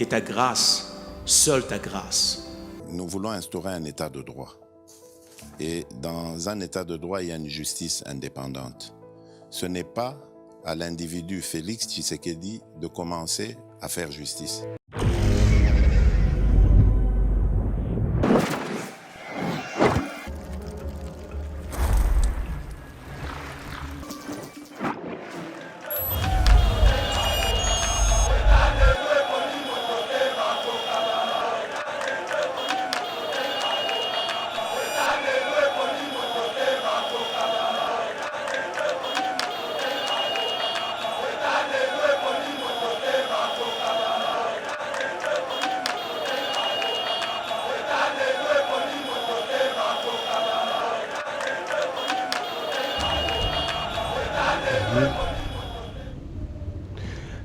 que ta grâce, seule ta grâce. Nous voulons instaurer un état de droit. Et dans un état de droit, il y a une justice indépendante. Ce n'est pas à l'individu Félix Tshisekedi de commencer à faire justice.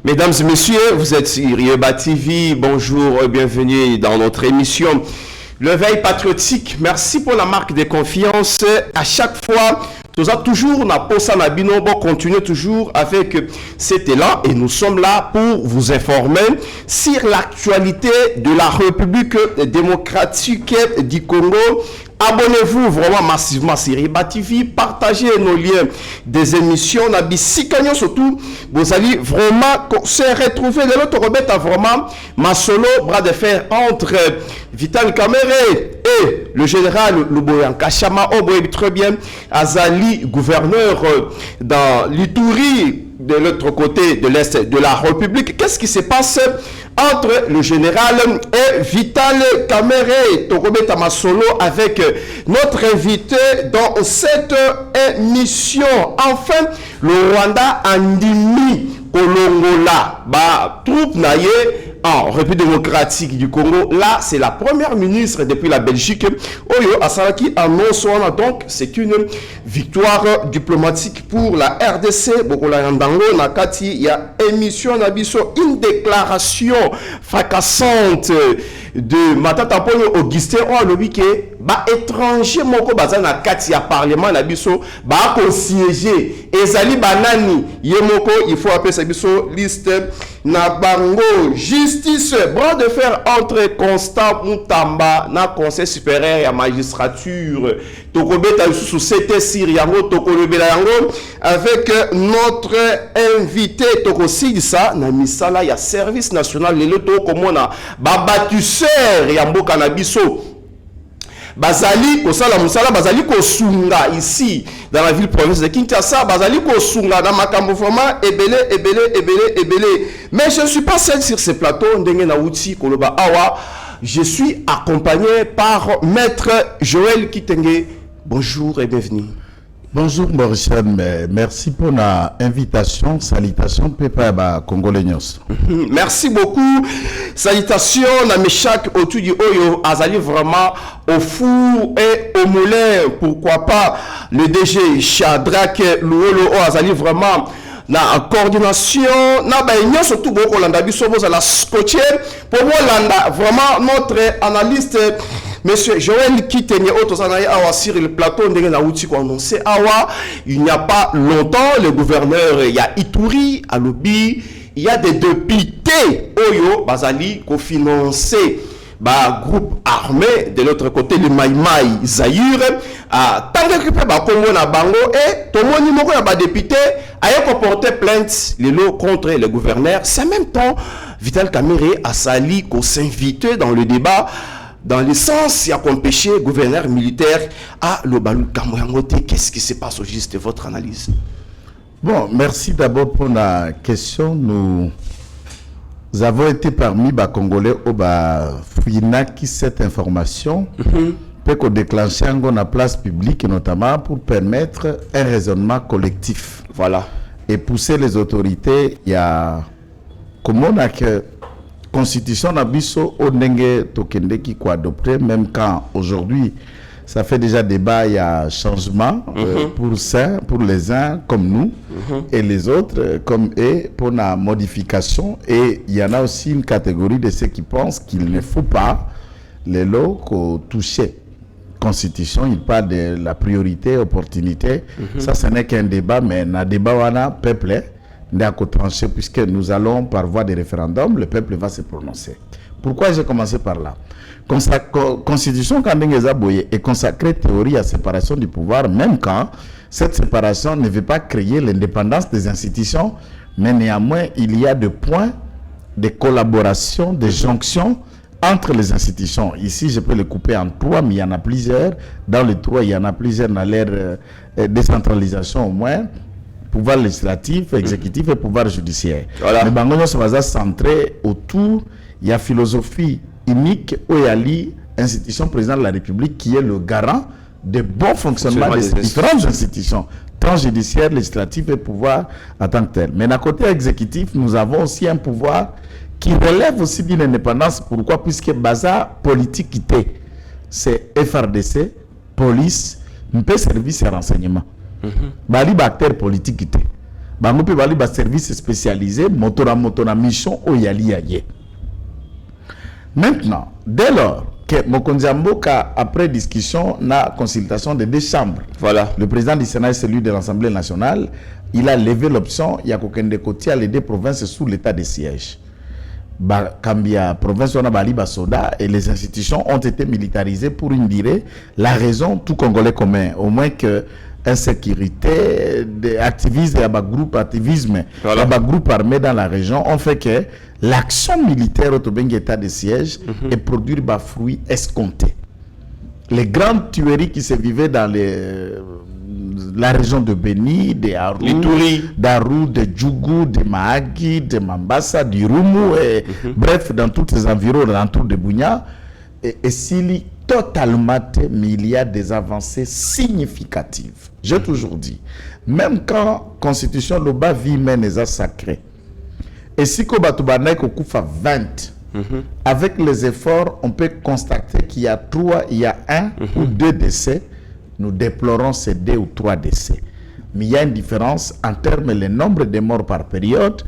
Mesdames et messieurs, vous êtes sur Yoba TV. Bonjour et bienvenue dans notre émission Le Veille Patriotique. Merci pour la marque de confiance. À chaque fois, nous avons toujours na posa na bino, bon, continuez toujours avec cet élan et nous sommes là pour vous informer sur l'actualité de la République démocratique du Congo. Abonnez-vous vraiment massivement sur Yoba TV, partagez nos liens des émissions, Nabisikanyo surtout, vous allez vraiment se retrouver de l'autre rebête à vraiment ma solo bras de fer entre Vital Kamerhe et le général Luboya Nkashama. Oh, très bien, Azali, gouverneur dans l'Ituri, de l'autre côté de l'Est de la République. Qu'est-ce qui se passe entre le général et Vital Kamerhe? Tokobeta Masolo avec notre invité dans cette émission. Enfin, le Rwanda Andimi Kolongola, troupe naïe en République démocratique du Congo. Là, c'est la première ministre depuis la Belgique. Oyo Asalaki annonce, donc c'est une victoire diplomatique pour la RDC. Bokola Yandango Nakati, il y a émission Nabiso, une déclaration fracassante de Matata Polo Augustin Oalobike. Étranger moko baza na kati ya parlement na biso ba ko siéger ezali banani yemoko, il faut appeler ça biso liste na bango. Justice, bras de fer entre Constant Mutamba na conseil supérieur ya magistrature. Tokobeta sous CT Siriango tokolobela yango avec notre invité Tokosi ça na misala ya service national lelo to komona ba batisseur ya mboka na biso. Bazali kosala musala, bazali kosunga ici dans la ville province de Kinshasa, bazali kosunga dans makambo vraiment ebele. Mais je ne suis pas seul sur ce plateau. Ndenge na uti koloba awa, je suis accompagné par maître Joël Kitenge. Bonjour et bienvenue. Bonjour Mauricien, merci pour l'invitation. Salutations, Pepa Congolais. Merci beaucoup. Salutations, Nameshak Otudi Oyo, Azali vraiment au four et au moulin. Pourquoi pas le DG Shadrach Louolo Azali vraiment na coordination na baignon surtout beaucoup landa biso boza la scotché pour moi landa vraiment notre analyste monsieur Joël Kitenge Otosanaï awa sur le plateau ndenge na outi ko annoncer awa il n'y a pas longtemps le gouverneur il y a Ituri à Lobi, il y a des députés Oyo bazali ko financer groupe armé de l'autre côté le Maïmaï Zaïre a tant que Congo na bango et tomoni moko ya député a porté plainte les lots contre le gouverneur. C'est en même temps Vital Kamerhe a sali qu'on s'inviter dans le débat dans le sens il y a empêché gouverneur militaire à l'Obalu Kamoyangote. Qu'est-ce qui se passe au juste votre analyse? Bon, merci d'abord pour la question. Nous avons été parmi les Congolais au Fouina qui cette information peut qu'on déclenche la place publique notamment pour permettre un raisonnement collectif. Voilà. Et pousser les autorités, il y a comme on a que constitution nabiso onenge tokende qui quoi adopté même quand aujourd'hui ça fait déjà débat, il y a changement pour ça, pour les uns comme nous et les autres comme eux pour la modification. Et il y en a aussi une catégorie de ceux qui pensent qu'il ne faut pas les lots toucher. Constitution, il parle de la priorité, opportunité. Ça, ce n'est qu'un débat, mais un débat, on a peuple, tranché, puisque nous allons par voie de référendum, le peuple va se prononcer. Pourquoi j'ai commencé par là? Constitution Kandengeza-Boye est consacrée théorie à séparation du pouvoir, même quand cette séparation ne veut pas créer l'indépendance des institutions, mais néanmoins il y a des points de collaboration, de jonction entre les institutions. Ici, je peux les couper en 3, mais il y en a plusieurs. Dans les 3, il y en a plusieurs dans l'ère décentralisation au moins. Pouvoir législatif, exécutif et pouvoir judiciaire. Voilà. Mais Bangonyo se va centrer autour, il y a philosophie unique où il y a l'institution président de la République qui est le garant de bon fonctionnement des différentes institutions, tant judiciaire, législatif et pouvoir en tant que tel. Mais d'un côté exécutif, nous avons aussi un pouvoir qui relève aussi d'une indépendance. Pourquoi? Puisque Baza politique, c'est FRDC, police, un peu service et renseignement. Bali acteur politique, Bango pe bali service spécialisé, motora mission au yali yaye. Maintenant, dès lors que Mokonzi Mboka, après discussion, na consultation des 2 chambres, voilà. Le président du Sénat et celui de l'Assemblée nationale, il a levé l'option, il y a Kokende Kotia, les 2 provinces sous l'état de siège. Kambia, province on a Bali Basoda, et les institutions ont été militarisées pour une durée. La raison, tout Congolais commun, au moins que insécurité, activisme, activisme, voilà. Groupe armé dans la région ont fait que l'action militaire au état de siège et produire des fruits escomptés. Les grandes tueries qui se vivaient dans la région de Beni, de Arou, de Djougou, de Mahagi, de Mambasa, du Rumu, et bref, dans tous les environs, autour de Bounia, et s'il totalement, mais il y a des avancées significatives. J'ai toujours dit, même quand la Constitution Loba vie mène sacré, et si Kobatoubanek okufa 20, avec les efforts, on peut constater qu'il y a 1 ou 2 décès. Nous déplorons ces 2 ou 3 décès. Mais il y a une différence en termes de nombre de morts par période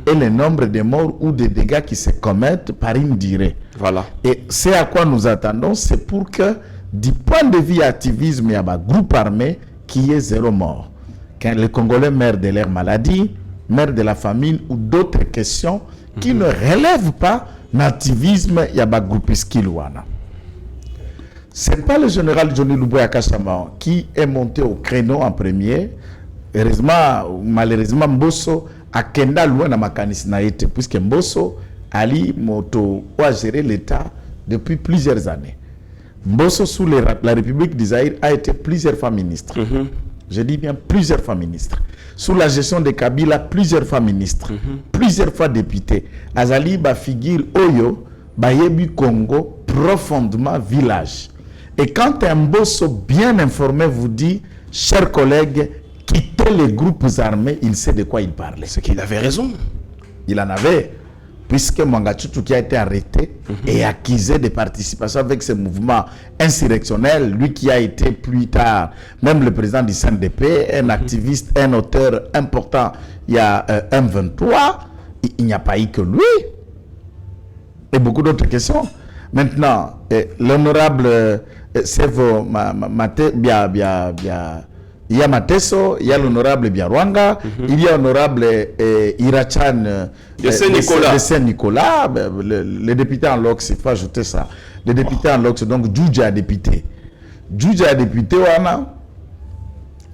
et le nombre de morts ou de dégâts qui se commettent par une durée. Voilà. Et c'est à quoi nous attendons, c'est pour que, du point de vue activisme, il y a un groupe armé qui est 0 mort. Quand les Congolais meurent de leur maladie, meurent de la famine ou d'autres questions qui ne relèvent pas l'activisme, il y a un groupe Skilouana. Ce n'est pas le général Johnny Luboya Kachama qui est monté au créneau en premier. Heureusement, malheureusement, Mbosso a kenda loin dans ma canisnaïte, puisque Mbosso Ali Moto a géré l'État depuis plusieurs années. Mbosso, sous la République d'Isaïr, a été plusieurs fois ministre. Je dis bien plusieurs fois ministre. Sous la gestion de Kabila, plusieurs fois ministre. Plusieurs fois député. Azali ba figure Oyo, Bayebi Congo, profondément village. Et quand un Mbosso bien informé vous dit, chers collègues, quittez les groupes armés, il sait de quoi il parlait. C'est qu'il avait raison. Il en avait, puisque Mangachoutou qui a été arrêté et accusé de participation avec ce mouvement insurrectionnel, lui qui a été plus tard, même le président du CNDP, un activiste, un auteur important, il y a M23, il n'y a pas eu que lui. Et beaucoup d'autres questions. Maintenant, l'honorable Sevo il y a Mateso, il y a l'honorable Biarwanga, il y a l'honorable Irachan de Saint-Nicolas, le député en Lox, il faut ajouter ça. Le député en Lox, donc Djoudja a député. Djoudja a député,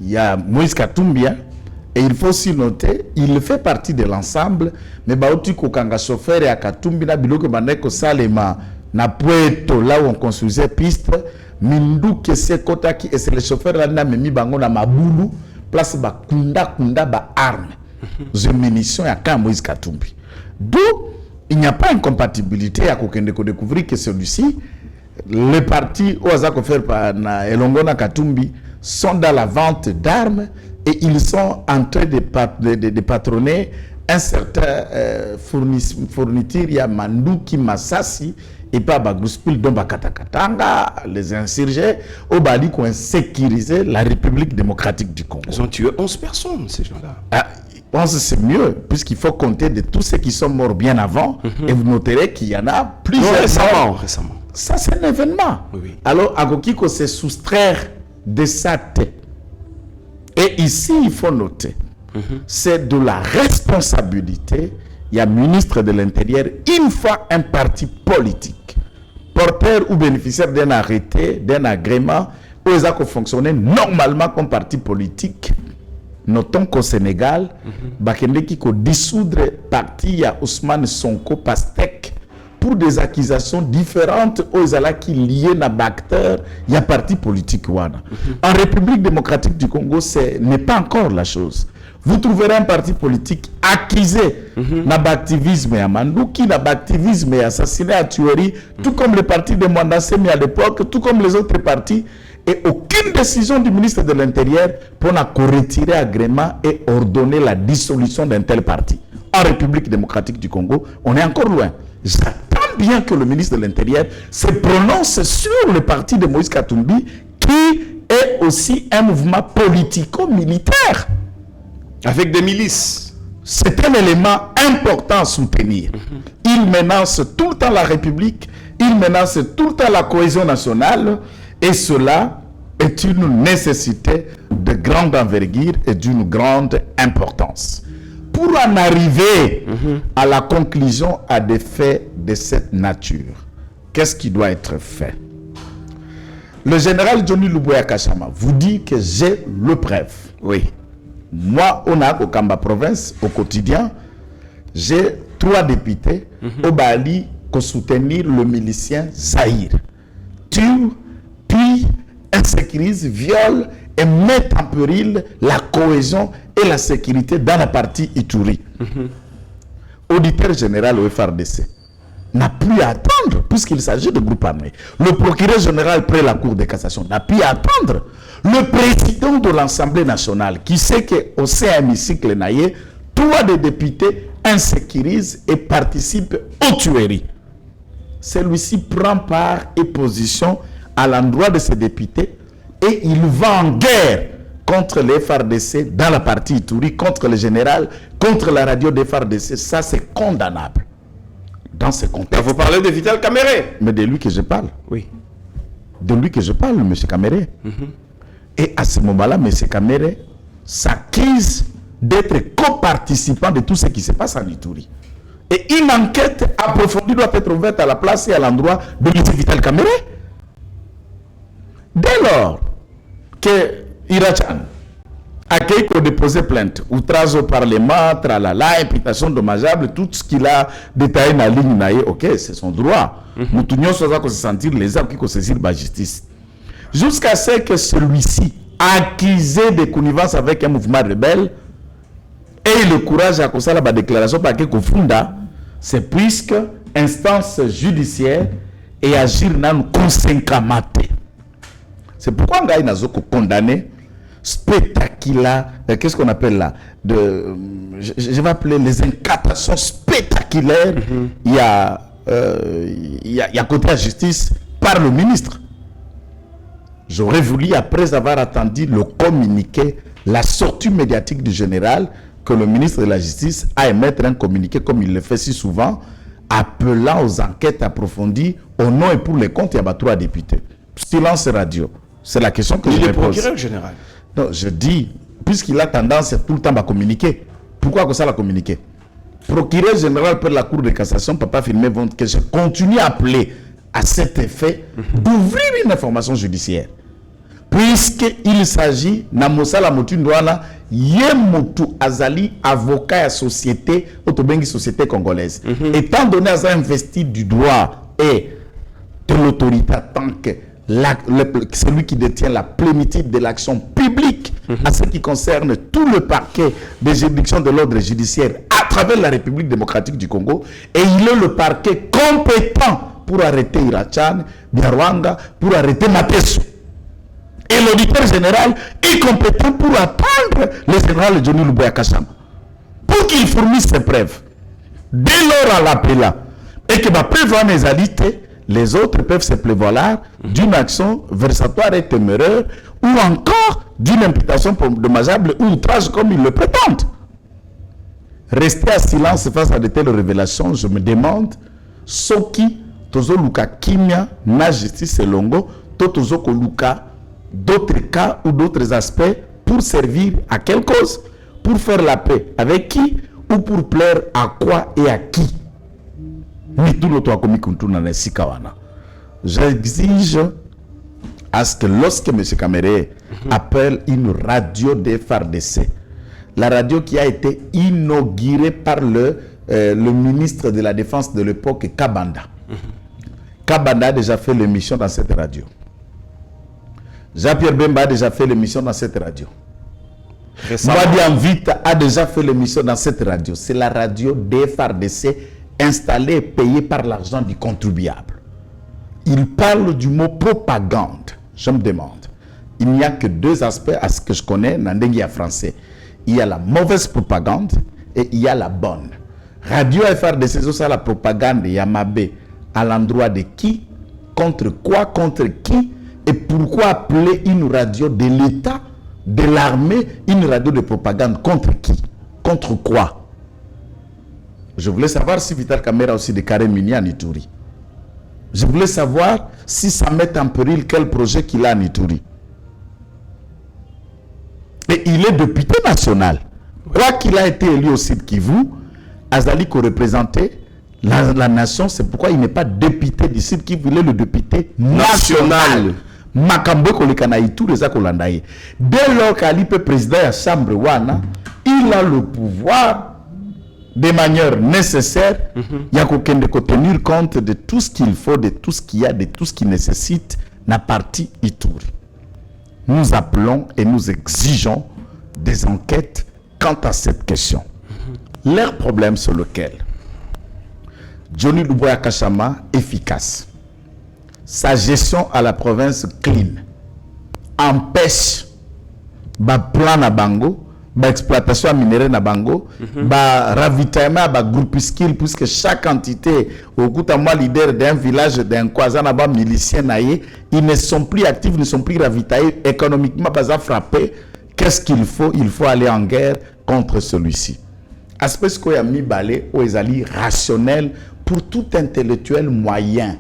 il y a Moïse Katumbi, et il faut aussi noter, il fait partie de l'ensemble, mais Baouti Kokanga chauffeur et à Katumbi, na biloko baneko salema, na Puerto, là où on construisait piste, Mindu Kese Kotaki, et c'est le chauffeur là, na memi bango na Mabulu, place ba kunda ba arme, de munitions à Ka Moïse Katumbi. D'où il n'y a pas incompatibilité à Kokende ko découvrir que celui-ci, les partis Oazako faire par na Elongona Katumbi sont dans la vente d'armes et ils sont en train de patronner un certain fourniture, il y a Manduki Masasi et pas Bagouspil dont Bakatakatanga, les insurgés, au Bali qui ont sécurisé la République démocratique du Congo. Ils ont tué 11 personnes, ces gens-là. Ah, 11 c'est mieux, puisqu'il faut compter de tous ceux qui sont morts bien avant, et vous noterez qu'il y en a plusieurs. Récemment. Ça, c'est un événement. Oui. Alors, Agokiko se soustraire de sa tête. Et ici, il faut noter c'est de la responsabilité. Il y a ministre de l'Intérieur, une fois un parti politique, porteur ou bénéficiaire d'un arrêté, d'un agrément, où ils ont fonctionné normalement comme parti politique. Notons qu'au Sénégal, Bakendeki ko dissoudre parti ya Ousmane Sonko Pastek pour des accusations différentes aux ala qui liées na acteurs, il y a parti politique wana. En République démocratique du Congo, ce n'est pas encore la chose. Vous trouverez un parti politique accusé d'activisme à Mandouki, d'activisme et assassinat à tuerie, tout comme le parti de Mwandasemi à l'époque, tout comme les autres partis. Et aucune décision du ministre de l'Intérieur pour retirer agrément et ordonner la dissolution d'un tel parti. En République démocratique du Congo, on est encore loin. J'attends bien que le ministre de l'Intérieur se prononce sur le parti de Moïse Katumbi, qui est aussi un mouvement politico-militaire. Avec des milices. C'est un élément important à soutenir. Il menace tout le temps la République, il menace tout le temps la cohésion nationale, et cela est une nécessité de grande envergure et d'une grande importance. Pour en arriver à la conclusion à des faits de cette nature, qu'est-ce qui doit être fait? Le général Johnny Luboya Kachama vous dit que j'ai le preuve. Oui. Moi, on a au Kamba province, au quotidien, j'ai 3 députés au Bali pour soutenir le milicien Zahir. Tue, pille, insécurise, viole et met en péril la cohésion et la sécurité dans la partie Ituri. Auditeur général au FRDC n'a plus à attendre, puisqu'il s'agit de groupe armé. Le procureur général près la Cour de cassation n'a plus à attendre. Le président de l'Assemblée nationale, qui sait qu'au sein hémicycle naïe, 3 des députés insécurisent et participent aux tueries. Celui-ci prend part et position à l'endroit de ses députés et il va en guerre contre les FARDC dans la partie Ituri, contre le général, contre la radio des FARDC. Ça, c'est condamnable. Dans ce contexte. Vous parlez de Vital Kamerhe. Mais de lui que je parle. Oui. De lui que je parle, M. Kamerhe. Et à ce moment-là, M. Kamerhe s'accuse d'être coparticipant de tout ce qui se passe en Ituri. Et une enquête approfondie doit être ouverte à la place et à l'endroit de M. Vital Kamerhe. Dès lors que Irachan accueille pour déposer plainte, outrage au Parlement, tralala, imputation dommageable, tout ce qu'il a détaillé dans la ligne naïe, ok, c'est son droit. Nous tous se sentir les actes qui saisir la justice. Jusqu'à ce que celui-ci, accusé de connivence avec un mouvement rebelle, ait le courage à causer la déclaration par que Kofunda, c'est puisque instance judiciaire et agir dans le conséquemment. C'est pourquoi on a condamné spectaculaire, qu'est-ce qu'on appelle là, je vais appeler les incantations spectaculaires. Il y a côté la justice par le ministre. J'aurais voulu, après avoir attendu le communiqué, la sortie médiatique du général, que le ministre de la Justice a émettre un communiqué, comme il le fait si souvent, appelant aux enquêtes approfondies au nom et pour les comptes, il y a 3 députés. Silence radio. C'est la question que je me pose. Le procureur général. Non, je dis, puisqu'il a tendance à tout le temps à communiquer, pourquoi que ça l'a communiqué? Procureur général pour la Cour de cassation, papa filmé, que je continue à appeler à cet effet d'ouvrir une information judiciaire. Puisqu'il s'agit, Namosa Lamotu Ndouana, Yemotu Azali, avocat à société, autobengi société congolaise. Étant donné à ça investi du droit et de l'autorité, tant que celui qui détient la plénitude de l'action publique à ce qui concerne tout le parquet des juridictions de l'ordre judiciaire à travers la République démocratique du Congo, et il est le parquet compétent pour arrêter Irachan, Biarwanga, pour arrêter Mateso. Et l'auditeur général est compétent pour attendre le général Johnny Luboya Kachama pour qu'il fournisse ses preuves. Dès lors à l'appelant et que ma preuve en est alité, les autres peuvent se prévaloir d'une action versatoire et téméraire ou encore d'une imputation dommageable ou outrage comme ils le prétendent. Rester à silence face à de telles révélations, je me demande ce qui tozo luka kimia na justice longo, tozo koluka d'autres cas ou d'autres aspects pour servir à quelle cause? Pour faire la paix avec qui ou pour plaire à quoi et à qui? J'exige à ce que lorsque M. Kamere appelle une radio des FARDC, la radio qui a été inaugurée par le ministre de la Défense de l'époque, Kabanda. Kabanda a déjà fait l'émission dans cette radio. Jean-Pierre Bemba a déjà fait l'émission dans cette radio. Mwadi Anvita a déjà fait l'émission dans cette radio. C'est la radio des FARDC installée et payée par l'argent du contribuable. Il parle du mot propagande. Je me demande. Il n'y a que deux aspects à ce que je connais dans le français. Il y a la mauvaise propagande et il y a la bonne. Radio FRDC, c'est la propagande Yamabe à l'endroit de qui, contre quoi, contre qui, et pourquoi appeler une radio de l'État, de l'armée, une radio de propagande contre qui, contre quoi? Je voulais savoir si Vital Kamere a aussi déclaré Mini en Ituri. Je voulais savoir si ça met en péril quel projet qu'il a en Ituri. Et il est député national. Quoi qu'il a été élu au Sud Kivu, Azali qui représentait la nation, c'est pourquoi il n'est pas député du Sud Kivu, il est le député national. Makambo kolekana Ituri za kolandaye. Dès lors qu'Ali peut président de la Chambre Wana, il a le pouvoir de manière nécessaire, il y a qu'aucun de tenir compte de tout ce qu'il faut, de tout ce qu'il y a, de tout ce qui nécessite la partie Ituri. Nous appelons et nous exigeons des enquêtes quant à cette question. Leur problème sur lequel Johnny Luboya Kachama efficace, sa gestion à la province clean, empêche ba plan na bango, ba exploitation minérale na bango, ba ravitaillement ba groupuscule, puisque chaque entité au coup à moi leader d'un village d'un Kwazana ba milicien naïe, ils ne sont plus actifs, ne sont plus ravitaillés économiquement, pas frappés. Qu'est-ce qu'il faut? Il faut aller en guerre contre celui-ci. Aspect ce qu'il a mis balai aux ezali rationnel pour tout intellectuel moyen.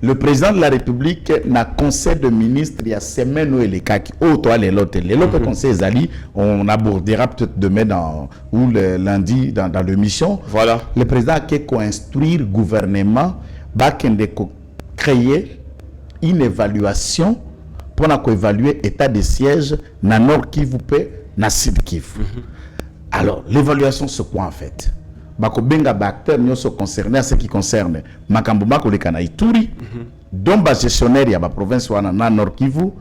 Le président de la République n'a conseil de ministre il y a semaine où il est kaki. Oh, toi, les lotes conseil ezali, on abordera peut-être demain ou le lundi dans l'émission. Voilà. Le président a qu'à instruire le gouvernement, créer une évaluation pour évaluer l'état de siège dans Nord Kivu et dans Sud Kivu. Alors, l'évaluation, c'est quoi en fait? Bako benga ba acteurs nous sont concernés à ce qui concerne makambo mako le kana Ituri, dont ba gestionnaire ya ba province wana na Nord Kivu,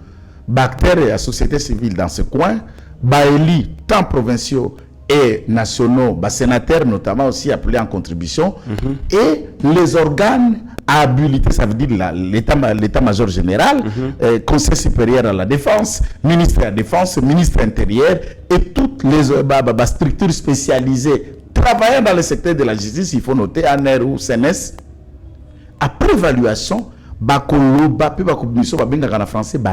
ba acteurs et la société civile dans ce coin, ba éli tant provinciaux et nationaux, ba sénateurs notamment aussi appelés en contribution, et les organes habilités, ça veut dire l'état-major général, conseil supérieur à la défense, ministre de la défense, ministre intérieur et toutes les structures spécialisées travaillant dans le secteur de la justice. Il faut noter ANR ou CNS. Après évaluation,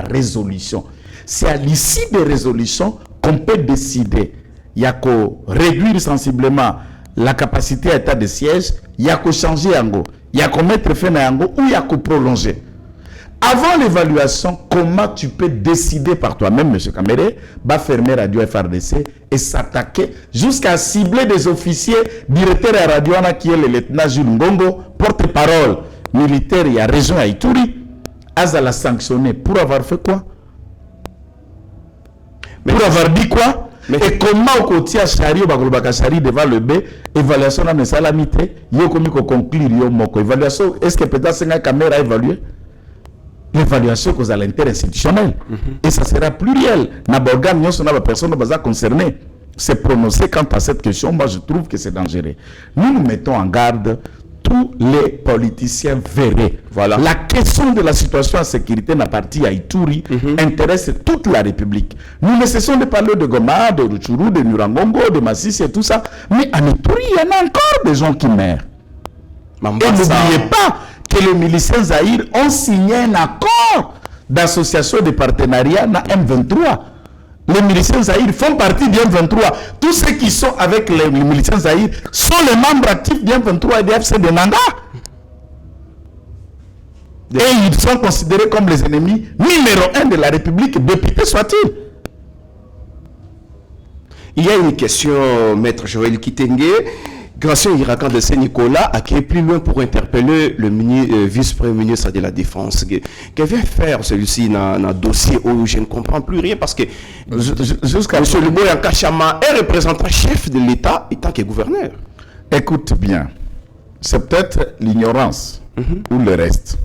résolution. C'est à l'issue des résolutions qu'on peut décider. Il y a qu'à réduire sensiblement la capacité à état de siège, il y a qu'à changer en go, il y a qu'à mettre fin à en go ou il y a qu'à prolonger. Avant l'évaluation, comment tu peux décider par toi-même, M. Kamere, va fermer Radio FRDC et s'attaquer jusqu'à cibler des officiers directeurs à Radio Ana qui est le lieutenant Jules Ngongo, porte-parole militaire et à région à Ituri, Aza l'a sanctionné pour avoir fait quoi? Pour avoir dit quoi? Et comment au côté à Chari ou Bagolbaka Chari devant le B, évaluation dans les salamités, il y a comme conclure, il y a moko. Évaluation, est-ce que peut-être c'est une caméra évaluée? L'évaluation cause à l'inter-institutionnel. Et ça sera pluriel. N'aborgam, nous sommes personne concernée. C'est prononcé quant à cette question. Moi, je trouve que c'est dangereux. Nous mettons en garde tous les politiciens verrés. Voilà. La question de la situation en sécurité dans la partie à Ituri intéresse toute la République. Nous ne cessons de parler de Goma, de Rutshuru, de Nurangongo, de Massissi et tout ça. Mais en Ituri, il y en a encore des gens qui meurent. Et n'oubliez pas que les miliciens Zahir ont signé un accord d'association de partenariat dans M23. Les miliciens Zahir font partie du M23. Tous ceux qui sont avec les miliciens Zahir sont les membres actifs du M23 et du FC de Nanga. Et ils sont considérés comme les ennemis numéro 1 de la République, députés soit-il. Il y a une question, Maître Joël Kitenge. Gratien Irakan de Saint-Nicolas a été plus loin pour interpeller le vice-premier ministre de la Défense. Que vient faire celui-ci dans le dossier où je ne comprends plus rien parce que jusqu'à M. Luboya Nkashama est représentant chef de l'État et tant que gouverneur. Écoute bien, c'est peut-être l'ignorance ou le reste.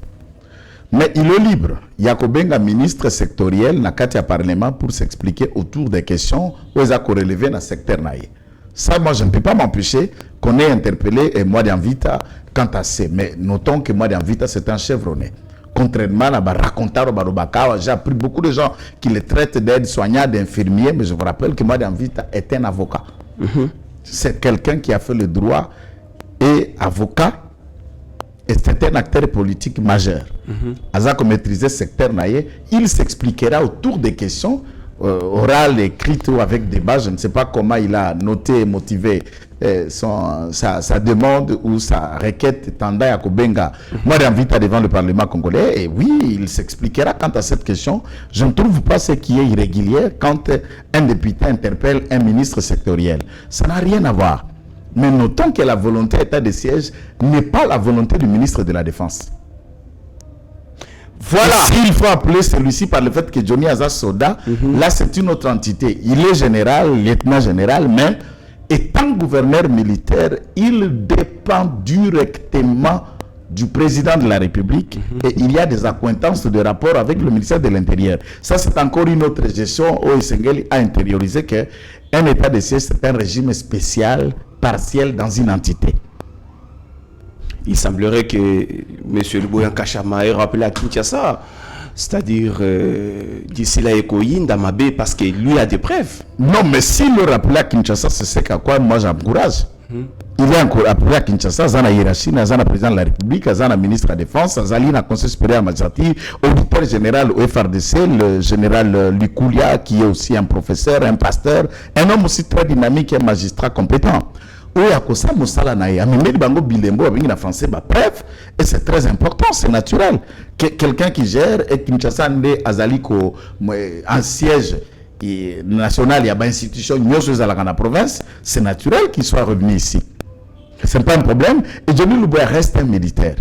Mais il est libre. Yakobenga, ministre sectoriel, n'a qu'à au Parlement pour s'expliquer autour des questions où ils ont relevé dans le secteur naïe. Ça, moi, je ne peux pas m'empêcher qu'on ait interpellé Mwadi Anvita quant à ça. Mais notons que Mwadi Anvita, c'est un chevronné. Contrairement à Barakontaro Barobakawa, j'ai appris beaucoup de gens qui le traitent d'aide-soignants, d'infirmiers, mais je vous rappelle que Mwadi Anvita est un avocat. C'est quelqu'un qui a fait le droit et avocat. Et c'est un acteur politique majeur. Azako maîtriser ce secteur naïe, il s'expliquera autour des questions orales, écrites ou avec débat. Je ne sais pas comment il a noté et motivé sa demande ou sa requête tendant à Kobenga. Moi, j'invite devant le Parlement congolais. Et oui, il s'expliquera quant à cette question. Je ne trouve pas ce qui est irrégulier quand un député interpelle un ministre sectoriel. Ça n'a rien à voir. Mais notons que la volonté état de siège n'est pas la volonté du ministre de la Défense. Voilà. S'il faut appeler celui-ci par le fait que Johnny Aza Soda, là c'est une autre entité. Il est général, lieutenant général, mais étant gouverneur militaire, il dépend directement du président de la République et il y a des accointances de rapport avec le ministère de l'Intérieur. Ça, c'est encore une autre gestion où Isengeli a intériorisé qu'un état de siège, c'est un régime spécial, partiel dans une entité. Il semblerait que M. Luboya Nkashama ait rappelé à Kinshasa, c'est-à-dire d'ici là Ekoyin, Damabé, parce que lui a des preuves. Non, mais s'il le rappelait à Kinshasa, c'est ce qu'à quoi moi j'encourage. Il est encore appelé à Kinshasa, Zana hiérarchie, Zana président de la République, Zana ministre de la Défense, Zalina conseil supérieur magistrature, auditeur général au FRDC, le général Lukoulia, qui est aussi un professeur, un pasteur, un homme aussi très dynamique, un magistrat compétent. Oui, à cause de ça, Bango Bilembo, avec une français, bref, et c'est très important, c'est naturel. Quelqu'un qui gère et Kinshasa Nde Azaliko en siège national, il y a une institution, dans la province, c'est naturel qu'il soit revenu ici. Ce n'est pas un problème. Et Johnny Luboya reste un militaire.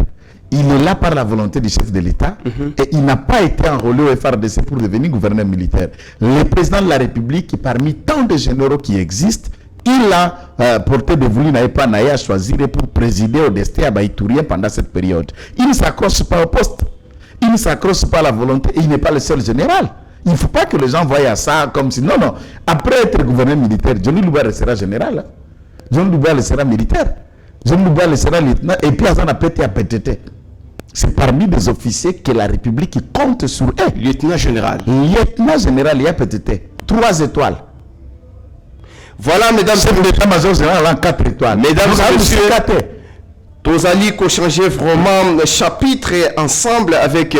Il est là par la volonté du chef de l'État et il n'a pas été enrôlé au FRDC pour devenir gouverneur militaire. Le président de la République, parmi tant de généraux qui existent, il a porté de voulu à choisir pour présider au destin à Baïtourien pendant cette période. Il ne s'accroche pas au poste. Il ne s'accroche pas à la volonté et il n'est pas le seul général. Il ne faut pas que les gens voient ça comme si... Non. Après être gouverneur militaire, Johnny Luboya sera général. Johnny Luboya sera militaire. Johnny Luboya sera lieutenant. Et puis, il a pété à PTT. C'est parmi des officiers que la République compte sur eux. Lieutenant général. Lieutenant général, il y a PTT. 3 étoiles. Voilà, mesdames et messieurs. L'état-major général en 4 étoiles. Mesdames et messieurs, Tozali ko changer vraiment chapitre ensemble avec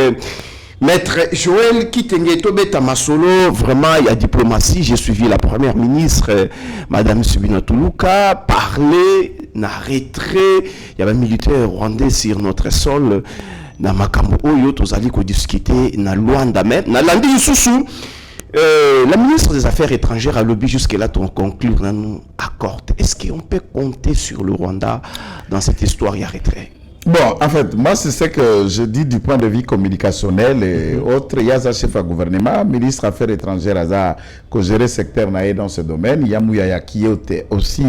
Maître Joël Kitenge Tobeta Masolo. Vraiment, il y a diplomatie. J'ai suivi la première ministre, Madame Subina Tuluka, parler, retrait. Il y avait un militaire rwandais sur notre sol. Na makambo oyo tozali ko discuter na Luanda même. Na landi isusu. La ministre des Affaires étrangères a lobby jusque-là pour conclure un accord. Est-ce qu'on peut compter sur le Rwanda dans cette histoire y retrait? Bon, en fait, moi, c'est ce que je dis du point de vue communicationnel et autres. Il y a un chef de gouvernement, ministre des Affaires étrangères, qui a géré le secteur dans ce domaine. Il y a Mouyaya qui est aussi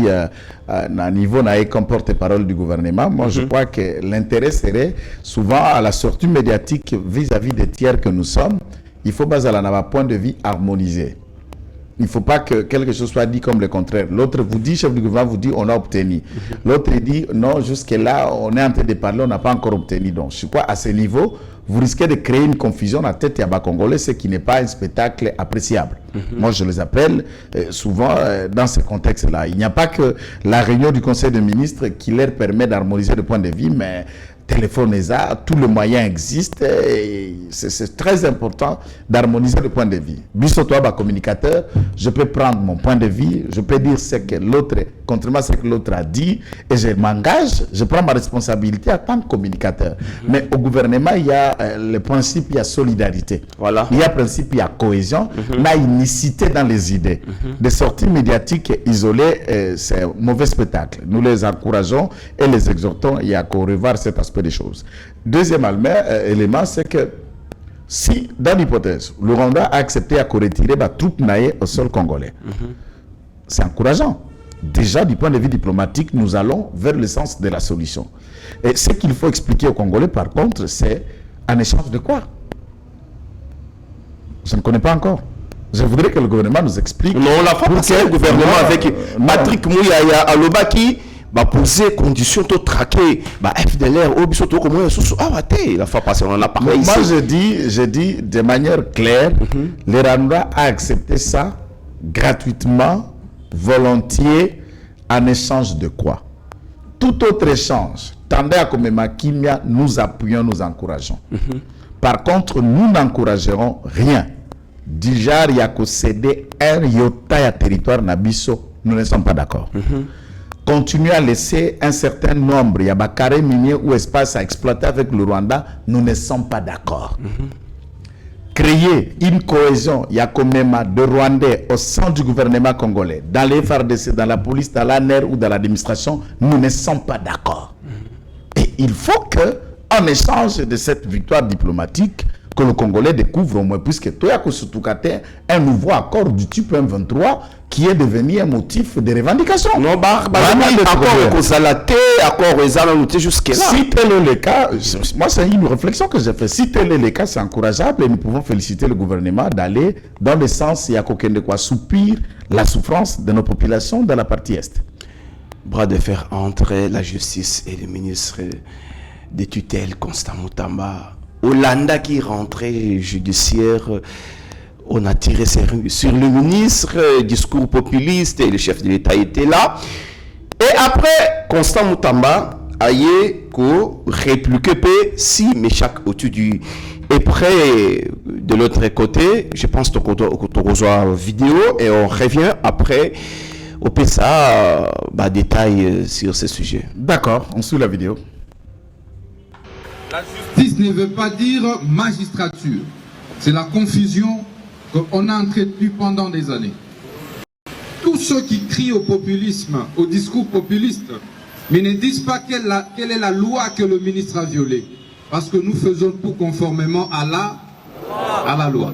à niveau comme porte-parole du gouvernement. Moi, je crois que l'intérêt serait souvent à la sortie médiatique vis-à-vis des tiers que nous sommes. Il faut baser un point de vue harmonisé. Il ne faut pas que quelque chose soit dit comme le contraire. L'autre vous dit, chef du gouvernement vous dit, on a obtenu. L'autre dit, non, jusque-là, on est en train de parler, on n'a pas encore obtenu. Donc, je crois à ce niveau, vous risquez de créer une confusion dans la tête des Congolais, ce qui n'est pas un spectacle appréciable. Moi, je les appelle souvent dans ce contexte-là. Il n'y a pas que la réunion du Conseil des ministres qui leur permet d'harmoniser le point de vue, mais téléphone tout le moyen existe. C'est très important d'harmoniser le point de vue. Biso toi, communicateur, je peux prendre mon point de vue, je peux dire ce que l'autre, contrairement à ce que l'autre a dit, et je m'engage, je prends ma responsabilité en tant que communicateur. Mais au gouvernement, il y a le principe, il y a solidarité. Voilà. Il y a le principe, il y a cohésion, il y a unicité dans les idées. Des sorties médiatiques isolées, c'est un mauvais spectacle. Nous les encourageons et les exhortons, il y a qu'à revoir cet aspect des choses. Deuxième élément, c'est que si, dans l'hypothèse, le Rwanda a accepté à retirer les troupes naïes au sol congolais, c'est encourageant. Déjà, du point de vue diplomatique, nous allons vers le sens de la solution. Et ce qu'il faut expliquer aux Congolais, par contre, c'est en échange de quoi? Je ne connais pas encore. Je voudrais que le gouvernement nous explique. Non, on l'a pas passé le gouvernement avec Patrick Mouyaya à Lobaki. Bah poser condition de traquer bah FDLR au biso to comment la fois passée on en a parlé ici. Moi je dis de manière claire, le Rwanda a accepté ça gratuitement, volontiers, en échange de quoi? Tout autre échange tendait à comme Kimia, nous appuyons, nous encourageons. Par contre, nous n'encouragerons rien. Déjà, il y a que céder un iota à territoire Nabiso, nous ne sommes pas d'accord. Continuer à laisser un certain nombre, il y a des carrés miniers ou espaces à exploiter avec le Rwanda, nous ne sommes pas d'accord. Créer une cohésion, il y a quand même de Rwandais au sein du gouvernement congolais, dans les FARDC, dans la police, dans l'ANR ou dans l'administration, nous ne sommes pas d'accord. Et il faut que, en échange de cette victoire diplomatique, que le Congolais découvre au moins, puisque toi, un nouveau accord du type M23 qui est devenu un motif de revendication. Non, jusque-là. Si tel est le cas, moi c'est une réflexion que j'ai faite. Si tel est le cas, c'est encourageable et nous pouvons féliciter le gouvernement d'aller dans le sens, il y a qu'aucun de quoi soupir la souffrance de nos populations dans la partie Est. Bras de fer entre la justice et le ministre des tutelles, Constant Mutamba. Hollanda qui rentrait judiciaire, on a tiré sur le ministre, discours populiste et le chef de l'État était là. Et après, Constant Mutamba a eu répliqué si mais chaque au-dessus du. Et près de l'autre côté, je pense que tu reçois vidéo et on revient après au PSA, détail sur ce sujet. D'accord, on suit la vidéo. La justice ne veut pas dire magistrature. C'est la confusion qu'on a entretenue pendant des années. Tous ceux qui crient au populisme, au discours populiste, mais ne disent pas quelle est la loi que le ministre a violée. Parce que nous faisons tout conformément à la loi.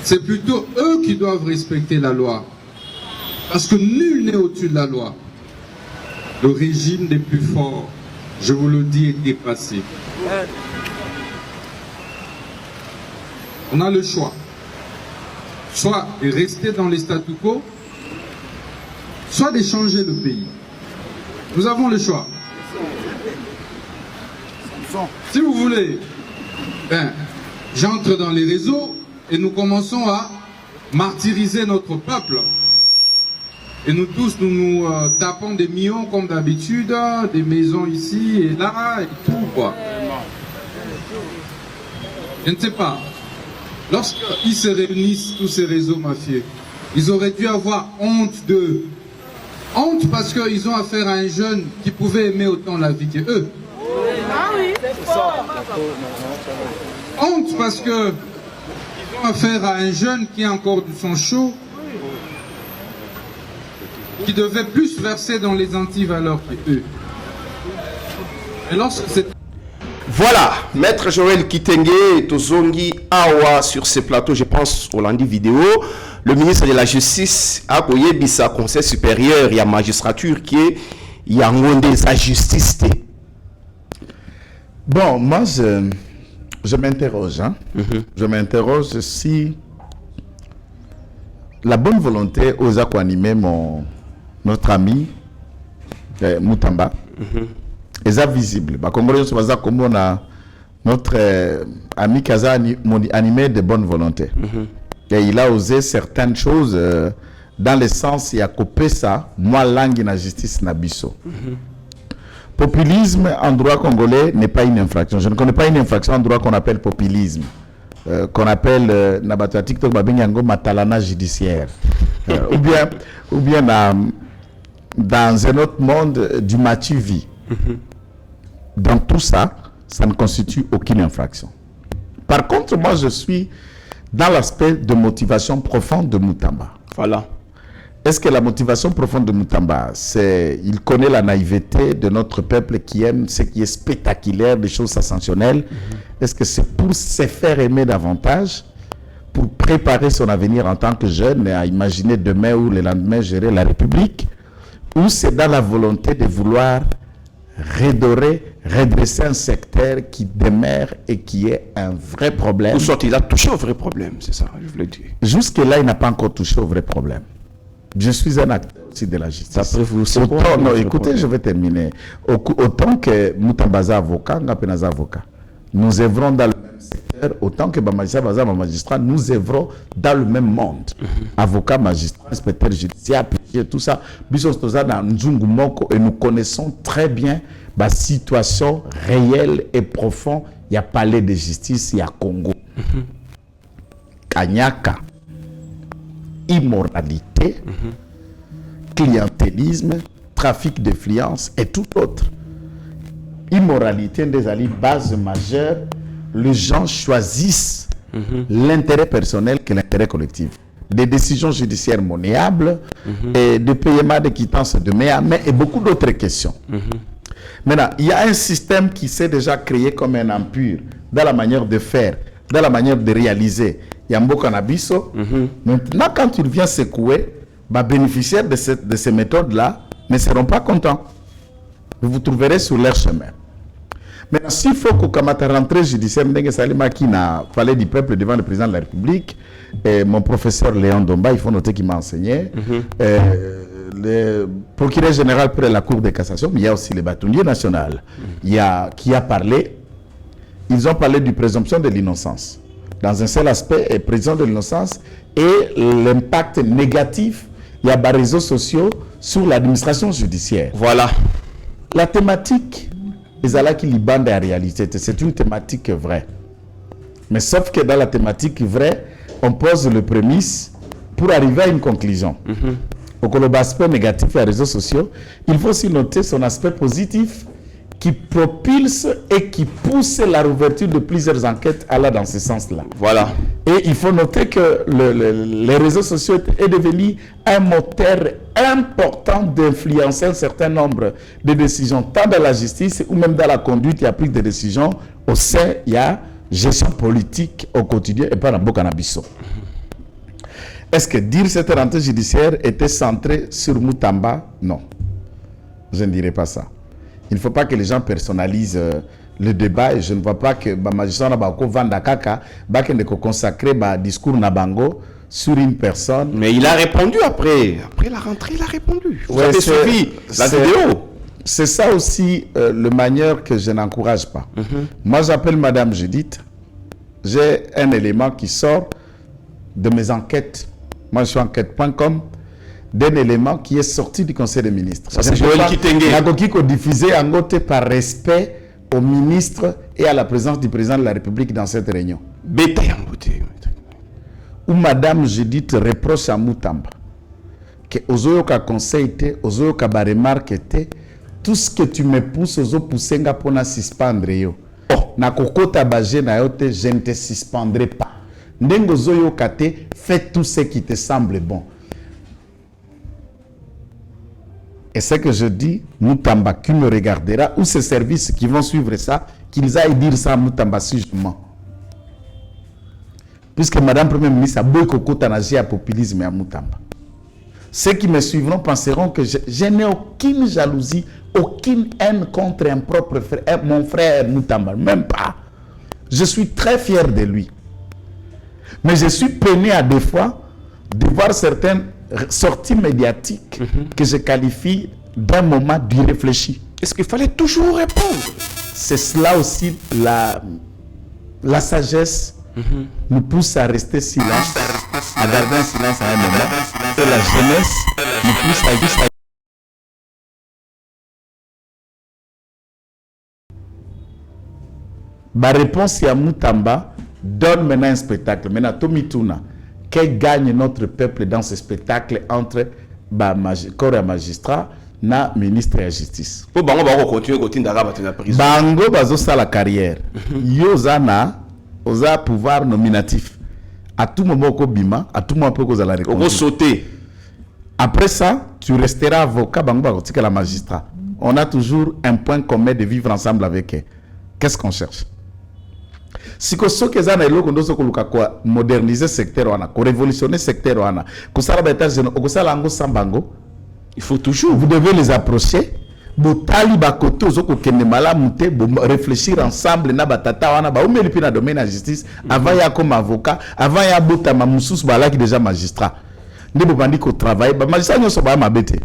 C'est plutôt eux qui doivent respecter la loi. Parce que nul n'est au-dessus de la loi. Le régime des plus forts, je vous le dis, est dépassé. On a le choix. Soit de rester dans les statu quo, soit de changer le pays. Nous avons le choix. Si vous voulez, j'entre dans les réseaux et nous commençons à martyriser notre peuple. Et nous tous, nous tapons des millions comme d'habitude, des maisons ici et là, et tout quoi. Je ne sais pas. Lorsqu'ils se réunissent, tous ces réseaux mafieux, ils auraient dû avoir honte d'eux. Honte parce qu'ils ont affaire à un jeune qui pouvait aimer autant la vie que eux. Ah oui, c'est fort. Honte parce que ils ont affaire à un jeune qui a encore du sang chaud, qui devait plus verser dans les antivaleurs que eux. Et lorsque c'est... Voilà, Maître Joël Kitenge, Tozongi Awa sur ce plateau, je pense au lundi vidéo. Le ministre de la Justice a koyé bisa Conseil supérieur, il y a magistrature qui est, il y a sa justice. Bon, moi je m'interroge. Je m'interroge si la bonne volonté osa animer notre ami Mutamba est visible. Comme on a notre ami Kaza animé de bonne volonté. Et il a osé certaines choses dans le sens, il y a coupé ça, moi, langue na justice na biso. Populisme en droit congolais n'est pas une infraction. Je ne connais pas une infraction en droit qu'on appelle populisme. Qu'on appelle Nabatua TikTok Babenyango Matalana judiciaire. ou bien dans un autre monde du Matuvi. Dans tout ça, ça ne constitue aucune infraction. Par contre, moi, je suis dans l'aspect de motivation profonde de Mutamba. Voilà. Est-ce que la motivation profonde de Mutamba, c'est il connaît la naïveté de notre peuple qui aime ce qui est spectaculaire, des choses ascensionnelles. Est-ce que c'est pour se faire aimer davantage, pour préparer son avenir en tant que jeune et à imaginer demain ou le lendemain gérer la République, ou c'est dans la volonté de vouloir redorer, redresser un secteur qui demeure et qui est un vrai problème? Ou soit il a touché au vrai problème, c'est ça, je voulais dire. Jusque-là, il n'a pas encore touché au vrai problème. Je suis un acteur aussi de la justice. Après, vous, non, écoutez, je vais terminer. Autant que Mutambaza avocat, Ngapenaza avocat, nous œuvrons dans le même secteur, autant que Bamagistrat, Baza magistrat, nous œuvrons dans le même monde. Avocat, magistrat, inspecteur judiciaire, tout ça. Et nous connaissons très bien la situation réelle et profonde. Il y a palais de justice, il y a Congo. Kanyaka. Immoralité, clientélisme, trafic d'influence et tout autre. Immoralité des alliés, base majeure, les gens choisissent l'intérêt personnel que l'intérêt collectif. Des décisions judiciaires monnayables et de paiement de quittance de main et beaucoup d'autres questions. Maintenant, il y a un système qui s'est déjà créé comme un empire dans la manière de faire, dans la manière de réaliser. Yambo Canabiso. Maintenant, quand il vient secouer, les bénéficiaires de ces méthodes-là ne seront pas contents. Vous vous trouverez sur leur chemin. Maintenant, s'il faut que la rentrée judiciaire, qui n'a fallu du peuple devant le président de la République, et mon professeur Léon Domba, il faut noter qu'il m'a enseigné, le procureur général près la Cour de cassation, mais il y a aussi le bâtonnier national qui a parlé, ils ont parlé du présomption de l'innocence. Dans un seul aspect, présomption de l'innocence et l'impact négatif, il y a des réseaux sociaux sur l'administration judiciaire. Voilà. La thématique, en réalité, c'est une thématique vraie. Mais sauf que dans la thématique vraie, on pose le prémisse pour arriver à une conclusion. Donc, l'aspect négatif des réseaux sociaux, il faut aussi noter son aspect positif qui propulse et qui pousse la réouverture de plusieurs enquêtes dans ce sens-là. Voilà. Et il faut noter que les réseaux sociaux est devenu un moteur important d'influencer un certain nombre de décisions, tant dans la justice ou même dans la conduite, il y a prise de décisions. Au sein, il y a gestion politique au quotidien et pas dans le Canabiso. Est-ce que dire cette rentrée judiciaire était centrée sur Mutamba? Non. Je ne dirais pas ça. Il ne faut pas que les gens personnalisent le débat et je ne vois pas que les magistrats ne consacrer un discours nabango sur une personne. Mais il a répondu après la rentrée, il a répondu. Vous avez suivi la vidéo. C'est ça aussi le manière que je n'encourage pas. Moi, j'appelle Madame Judith. J'ai un élément qui sort de mes enquêtes. Moi, je suis enquête.com. D'un élément qui est sorti du Conseil des ministres. Ça, c'est Joël Kitenge. Il a diffusé en côté par respect au ministre et à la présence du président de la République dans cette réunion. Où Madame Judith reproche à Mutamba que Ozoyoka conseil était, Ozoyoka ba remarque était, tout ce que tu me pousses, Ozo poussenga pona suspendre yo. Oh, na kokota bagé na yote, je ne te suspendrai pas. Ndengo Ozoyoka te, fais tout ce qui te semble bon. Et ce que je dis, Mutamba qui me regardera, ou ces services qui vont suivre ça, qu'ils aillent dire ça à Mutamba si je mens. Puisque Madame Première Ministre a beaucoup de à populisme et à Mutamba. Ceux qui me suivront penseront que je n'ai aucune jalousie, aucune haine contre un propre frère, mon frère Mutamba, même pas. Je suis très fier de lui. Mais je suis peiné à des fois de voir certaines sorties médiatiques que je qualifie d'un moment d'irréfléchi. Est-ce qu'il fallait toujours répondre? C'est cela aussi la sagesse nous pousse à rester silence, à garder un silence à un moment la jeunesse ne puisse agir. Ma réponse à Moutamba donne maintenant un spectacle. Maintenant, Tomituna, quel gagne notre peuple dans ce spectacle entre corps et magistrat na ministre de la justice? Pour Bango continuer à continuer à prison. Bango bazo sa la carrière. Yozana, oza pouvoir nominatif. À tout moment ko bima, à tout moment ko za la On va sauter. Après ça, tu resteras avocat Bango bakotika la magistrat. On a toujours un point commun de vivre ensemble avec eux. Qu'est-ce qu'on cherche? Si que ce que zana eloko ndoso koluka kwa moderniser secteur wana, ko révolutionner secteur wana, ko sala ba états ko sala ngo sambango, il faut toujours vous devez les approcher. Botali ba koto zoko kende malamu te, réfléchir ensemble na batata wana ba umeli pina domaine la justice avant ya comme avocat, avant ya bota mamusus bala qui déjà magistrat. Ndebo bandi ko travail ba magistrat nyoso ba mabete.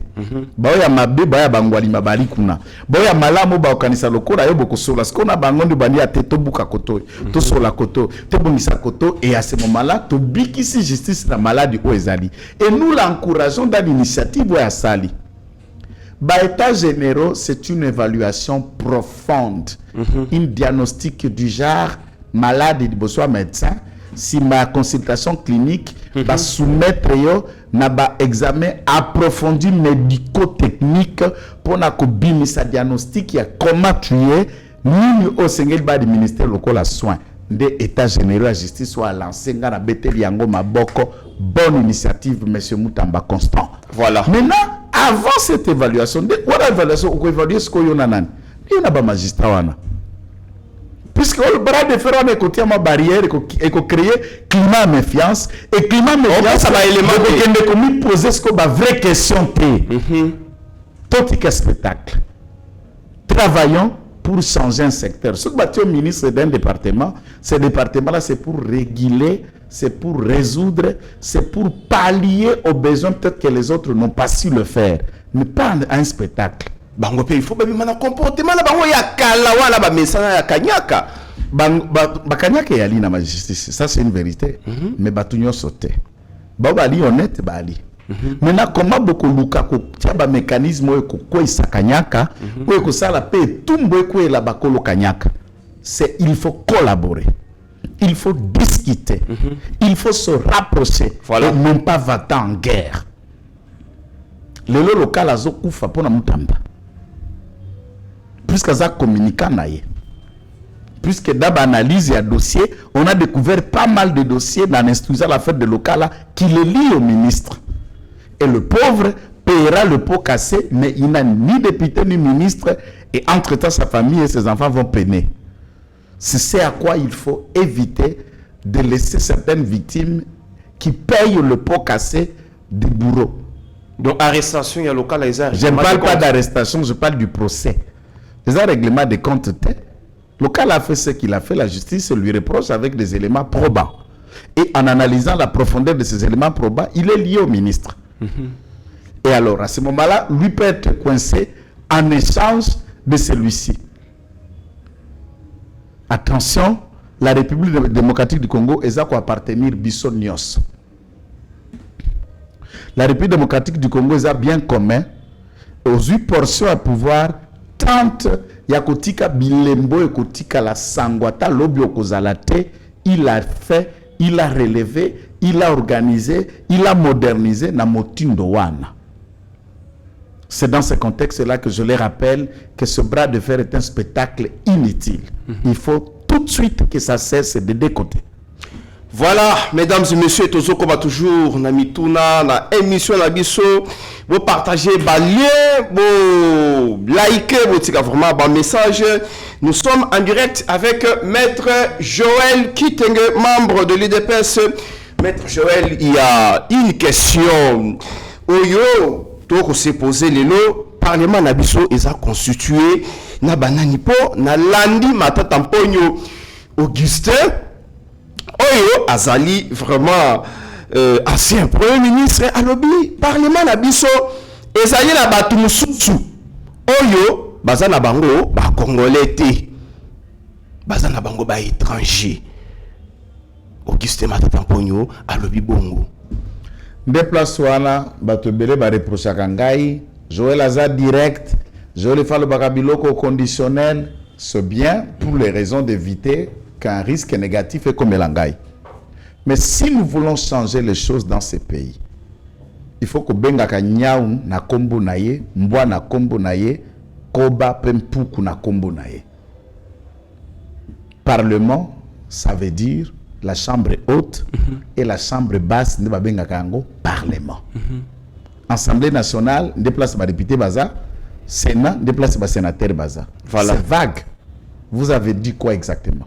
Ba ya mabe ba ya bangwali mabali kuna. Ba ya malamu ba okanisa lokora yo boko sola. Skona bangondo bandi ya teto buka koto. To sola koto, te bongisa koto et à ce moment-là, to bikisi justice na maladi o ezali. Et nous l'encourageons dans l'initiative ya sali. Ba état généraux, c'est une évaluation profonde, une diagnostic du genre malade de besoin médecin. Si ma consultation clinique va soumettre yo na ba examen approfondi médico-technique pour na ko bimisa diagnostic ya comment tuer ni au sengel ba du ministère local à soins de état général la justice soit lancé ngana beteli yango maboko. Bonne initiative monsieur Moutamba Constant. Voilà. Maintenant avant cette évaluation de voilà évaluation on évaluer ce qu'on a nan il y a ba magistrat wana. Puisque le bras de fer on est côté ma barrière et qu'on crée climat de méfiance et climat de méfiance ça va élémenter que nous poser ce qu'on va vraie question tout est spectacle. Travaillons pour changer un secteur. Ce que tu es ministre d'un département, ce département là c'est pour réguler, c'est pour résoudre, c'est pour pallier aux besoins peut-être que les autres n'ont pas su le faire, mais pas un spectacle. Bango pe il faut bien mana comportement na bango ya kala wala ba mesana ya kanyaka ba kanyaka ya li na ma justice, ça c'est une vérité. Mais batunyo sauté ba bali honnête bali maintenant comment beaucoup luka ko tia ba mécanisme ko ko isakanyaka ko sala pe tumbo ko la bakolo kanyaka, c'est il faut collaborer, il faut discuter, il faut se rapprocher, voilà. Et non pas va-t'en en guerre. Le local a zokufa pona Moutamba puisque ça communiquant naie, puisque d'abord analyse et dossier, on a découvert pas mal de dossiers dans l'instruction l'affaire de local qui les lie au ministre. Et le pauvre paiera le pot cassé, mais il n'a ni député ni ministre, et entre-temps sa famille et ses enfants vont peiner. C'est à quoi il faut éviter de laisser certaines victimes qui payent le pot cassé des bourreaux. Donc arrestation il y a local à je ne parle pas d'arrestation, je parle du procès. Les règlements de compte, le local a fait ce qu'il a fait, la justice lui reproche avec des éléments probants. Et en analysant la profondeur de ces éléments probants, il est lié au ministre. Et alors, à ce moment-là, lui peut être coincé en échange de celui-ci. Attention, la République démocratique du Congo est à quoi appartenir Bissonios. La République démocratique du Congo est bien commun aux 8 portions à pouvoir. Tant yakotika bilembo yakotika la sangwata lobi okozalate, il a fait, il a relevé, il a organisé, il a modernisé na motindo wana. C'est dans ce contexte-là que je les rappelle que ce bras de fer est un spectacle inutile. Il faut tout de suite que ça cesse de décoter. Voilà, mesdames et messieurs, Tozoko va toujours na mituna na émission na biso, vous partagez ba lien, vous likez, vous tika vraiment ba message. Nous sommes en direct avec Maître Joël Kitenge, membre de l'UDPS. Maître Joël, il y a une question. Oyo, to s'est posé les lots, parlement na biso est constitué na banani po na landi matata mponyo Augustin. Oyo azali vraiment ancien premier ministre alobi parlement na biso ezali na batu mususu oyo baza na bango ba congolais te baza na bango ba étranger. Augustin Matata Mponyo alobi bongo. Déplace wana bato belé ba reproche kangai, Joël Azad direct, Joël Falo Bakabiloko conditionnel, c'est bien pour les raisons d'éviter qu'un risque négatif est comme Elangai. Mais si nous voulons changer les choses dans ces pays, il faut que Bengaka Nyaou na kombo naye, Mbwa na kombo naye, Koba Pempuku na kombo naye. Parlement, ça veut dire la chambre haute et la chambre basse ne Bengaka Yango, Parlement. Assemblée nationale, déplace ma député Baza, Sénat, déplace ma sénateur Baza. Voilà. C'est vague. Vous avez dit quoi exactement?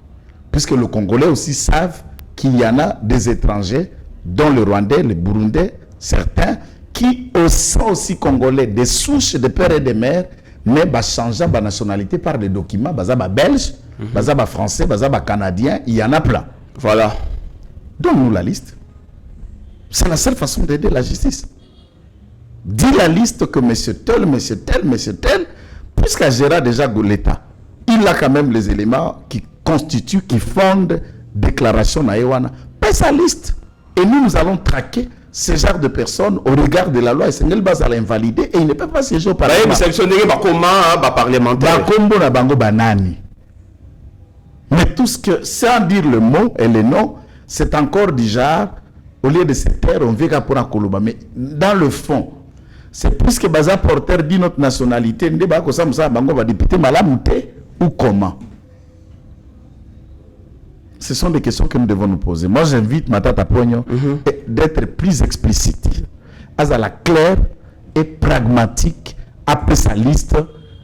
Puisque les Congolais aussi savent qu'il y en a des étrangers, dont le Rwandais, le Burundais, certains, qui sont aussi Congolais, des souches de père et de mère, mais changeant la nationalité par des documents, Baza belge, Baza français, Baza canadien, il y en a plein. Voilà. Donne-nous la liste. C'est la seule façon d'aider la justice. Dis la liste que monsieur tel, puisqu'à Gérard déjà l'État, il a quand même les éléments qui constituent, qui fondent déclaration naïwana. Paie sa liste. Et nous allons traquer ce genre de personnes au regard de la loi. Et c'est une base à l'invalider et il ne peut pas siéger au Parlement. Mais tout ce que, sans dire le mot et le nom, c'est encore du genre, au lieu de se taire, on vient pour un Koloba. Mais dans le fond, c'est plus que Baza porteur dit notre nationalité, ou comment? Ce sont des questions que nous devons nous poser. Moi, j'invite Matata Pogno d'être plus explicite, à la claire et pragmatique, après sa liste,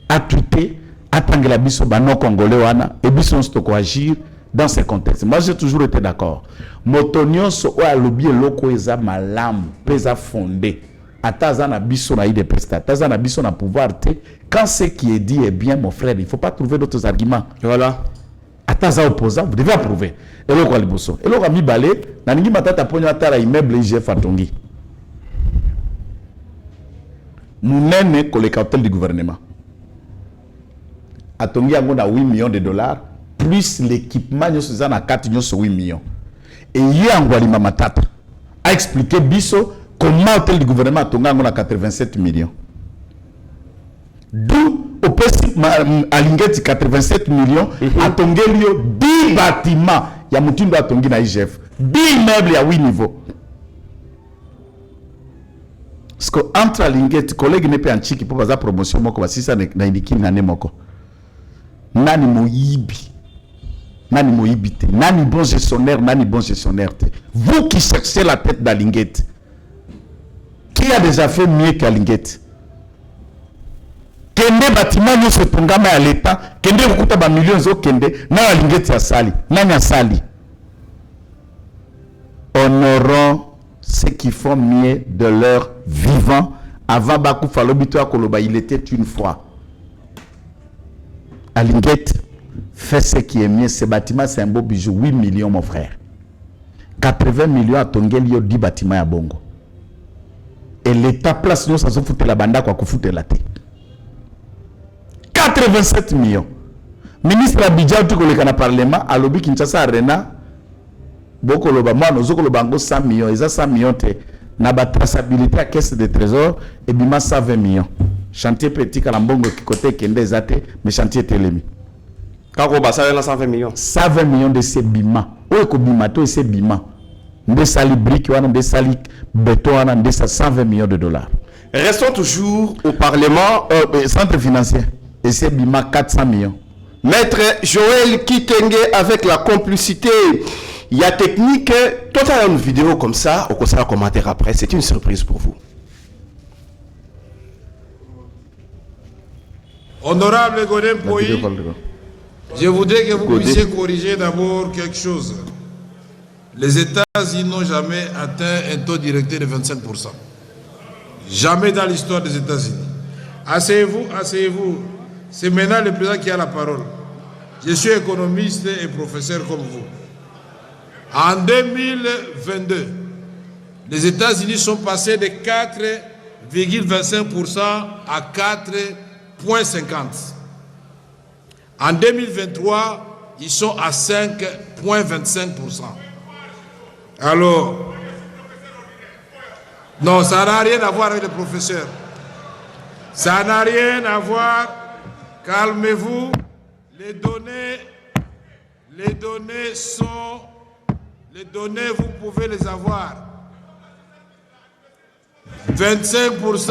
à tweeter, à Tangela Bisso, Bano Congolais, et Bisso Stoko agir dans ces contextes. Moi, j'ai toujours été d'accord. Motonio so a lobby loko eza malam, pesa fondé. Atazana Bisso na ide presta, Atazana Bisso na pouvoir te. Quand ce qui est dit est bien, mon frère, il ne faut pas trouver d'autres arguments. Voilà. Ataza opposant, vous devez approuver. Et le Kwaliboso. Et le Rami Balé, Naningi Matata Pogno Atara immeuble IGF Atongi. Nous n'aimons que les cartels du gouvernement. Atongi a 8 millions de dollars, plus l'équipement, nous avons 4 millions sur 8 millions. Et hier, Angwalima Matata a expliqué Bisso comment l'hôtel du gouvernement Atongi a 87 millions. D'où au principe à Lingeti 87 millions, à Tongelio 10 bâtiments. Il y a Moutindo à Tongi na IGF. 10 immeubles à 8 niveaux. Parce que entre Lingeti, collègue n'est pas un chic qui peut faire promotion, moi, si ça n'a indiqué n'a moko. Nani moyibi. Nani moyibite. Nani bon gestionnaire, nani bon gestionnaire. Vous qui cherchez la tête d'Alingeti, qui a déjà fait mieux qu'Alingeti? Kende bâtiment nous se tongama à l'État, kende kukuta ba millions zo kende na Alingeti ya sali, nani ya sali. Honorons ceux qui font mieux de leur vivant. Avant Bakou Falobito à Koloba, il était une fois. Alingeti fait ce qui est mieux. Ce bâtiment c'est un beau bijou, 8 millions mon frère. 80 millions à Tongelio 10 bâtiments à Bongo. Et l'État place nous ça se fout la banda quoi foutre la tête. 87 millions. Ministre Abidjan tout le Parlement à l'objet Kinshasa Arena beaucoup le bas nous avons le 100 millions et ça 100 millions te na ba traçabilité à caisse de trésor et bima 120 millions. Chantier petit Kalambongo qui côté Kende Zate mais chantier Telemi. Kako ba ça 120 millions. 120 millions de ces bima. O ko bima to ces bima. Nde sali brique wana nde sali béton wana nde 120 millions de dollars. Restons toujours au Parlement centre financier. Et c'est Bima 400 millions. Maître Joël Kitenge avec la complicité. Il y a technique. Toi, tu as une vidéo comme ça, au conseil à commentaire après. C'est une surprise pour vous. Honorable Godem Poyi, je voudrais que vous puissiez corriger d'abord quelque chose. Les États-Unis n'ont jamais atteint un taux directeur de 25%. Jamais dans l'histoire des États-Unis. Asseyez-vous, asseyez-vous. C'est maintenant le président qui a la parole. Je suis économiste et professeur comme vous. En 2022, les États-Unis sont passés de 4,25% à 4,50%. En 2023, ils sont à 5,25%. Alors, Non, ça n'a rien à voir avec les professeurs. Ça n'a rien à voir. Calmez-vous. Les données sont... Les données, vous pouvez les avoir. 25%